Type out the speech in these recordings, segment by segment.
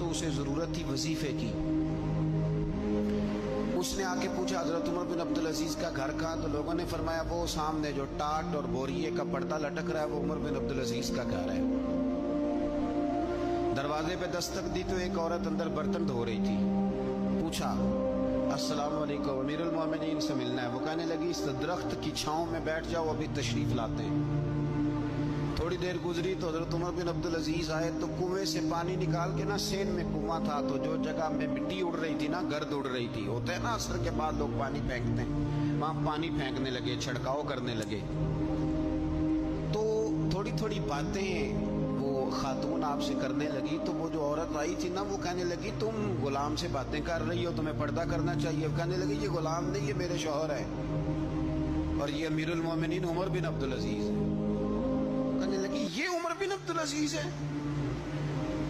तो उसे ज़रूरत थी वजीफे की। उसने आके पूछा हजरत उमर बिन अब्दुल अजीज का घर कहाँ? तो लोगों ने फरमाया वो सामने जो टाट और बोरिए का पर्दा लटक रहा है वो उमर बिन अब्दुल अजीज का घर है। दरवाजे पे दस्तक दी तो एक औरत अंदर बर्तन धो रही थी। पूछा अस्सलाम वालेकुम, अमीरुल मोमिनीन से मिलना है। वो कहने लगी इस दरख्त की छांव में बैठ जाओ, अभी तशरीफ लाते हैं। थोड़ी देर गुजरी तो हजरत उमर बिन अब्दुल अजीज आए तो कुएं से पानी निकाल के ना, सेन में कुआं था तो जो जगह में मिट्टी उड़ रही थी ना, गर्द उड़ रही थी, होता है ना असर के बाद लोग पानी फेंकते हैं, वहां पानी फेंकने लगे, छिड़काव करने लगे। तो थोड़ी थोड़ी बातें वो खातून आपसे करने लगी। तो वो जो औरत आई थी ना, वो कहने लगी तुम गुलाम से बातें कर रही हो, तुम्हें पर्दा करना चाहिए। कहने लगी ये गुलाम नहीं, ये मेरे शौहर है और ये अमीरुल मोमिनीन उमर बिन अब्दुल अजीज है। कहने लगी ये उमर बिन अब्दुल अजीज है?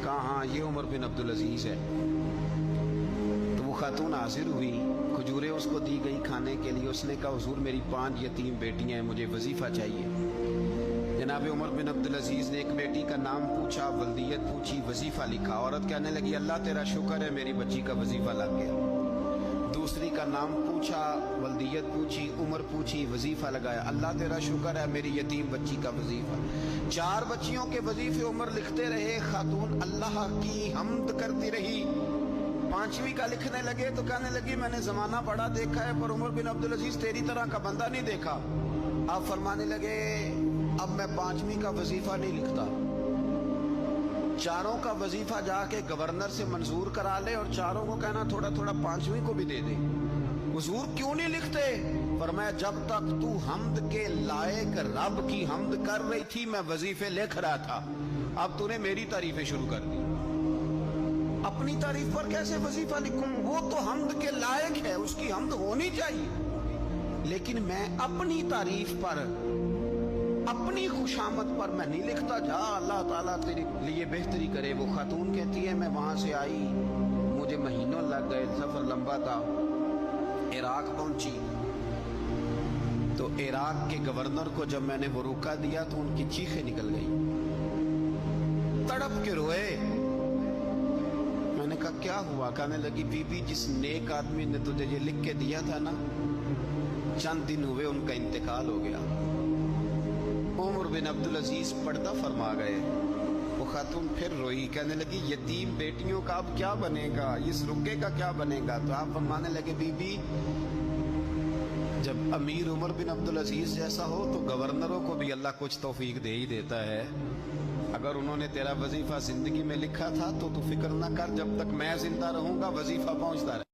कहा हाँ ये उमर बिन अब्दुल अजीज है। तो वो खातून हाजिर हुई, खजूरें उसको दी गई खाने के लिए। उसने कहा हुजूर मेरी 5 यतीम बेटियां हैं, मुझे वजीफा चाहिए। जनाब उमर बिन अब्दुल अजीज ने एक बेटी का नाम पूछा, वल्दियत पूछी, वजीफा लिखा। औरत कहने लगी अल्लाह तेरा शुक्र है मेरी बच्ची का वजीफा लग गया। दूसरी का नाम पूछा, वल्दियत पूछी, उम्र पूछी, वजीफा लगाया। अल्लाह तेरा शुक्र है मेरी यतीम बच्ची का वजीफा। 4 बच्चियों के वजीफे उमर लिखते रहे। खातून अल्लाह की हम्द करती रही। 5वीं का लिखने लगे तो कहने लगी मैंने जमाना बड़ा देखा है पर उमर बिन अब्दुल अजीज तेरी तरह का बंदा नहीं देखा। आप फरमाने लगे अब मैं 5वीं का वजीफा नहीं लिखता, 4 का वजीफा जाके गवर्नर से मंजूर करा ले और 4 को कहना थोड़ा थोड़ा 5वीं को भी दे दे। हुजूर क्यों नहीं लिखते? फरमाया जब तक तू हम्द के लायक रब की हम्द कर रही थी मैं वजीफे लिख रहा था, अब तूने मेरी तारीफें शुरू कर दी। अपनी तारीफ पर कैसे वजीफा लिखूं? वो तो हम्द के लायक है, उसकी हम्द होनी चाहिए। लेकिन मैं अपनी तारीफ पर, अपनी खुशामद पर मैं नहीं लिखता। जा अल्लाह ताला तेरे लिए बेहतरी करे। वो खातून कहती है मैं वहां से आई, मुझे महीनों लग गए, सफर लंबा था। इराक पहुंची तो इराक के गवर्नर को जब मैंने वो रुका दिया तो उनकी चीखें निकल गई, तड़प के रोए। मैंने कहा क्या हुआ? कहने लगी बीबी जिस नेक आदमी ने तुझे ये लिख के दिया था ना, चंद दिन हुए उनका इंतकाल हो गया। उमर बिन अब्दुल अजीज पर्दा फरमा गए। वो खातून फिर रोई, कहने लगी यतीम बेटियों का अब क्या बनेगा, इस रुके का क्या बनेगा? तो आप फरमाने लगे बीबी जब अमीर उमर बिन अब्दुल अजीज जैसा हो तो गवर्नरों को भी अल्लाह कुछ तौफीक दे ही देता है। अगर उन्होंने तेरा वजीफा जिंदगी में लिखा था तो तू फिक्र ना कर, जब तक मैं जिंदा रहूंगा वजीफा पहुंचता रहे।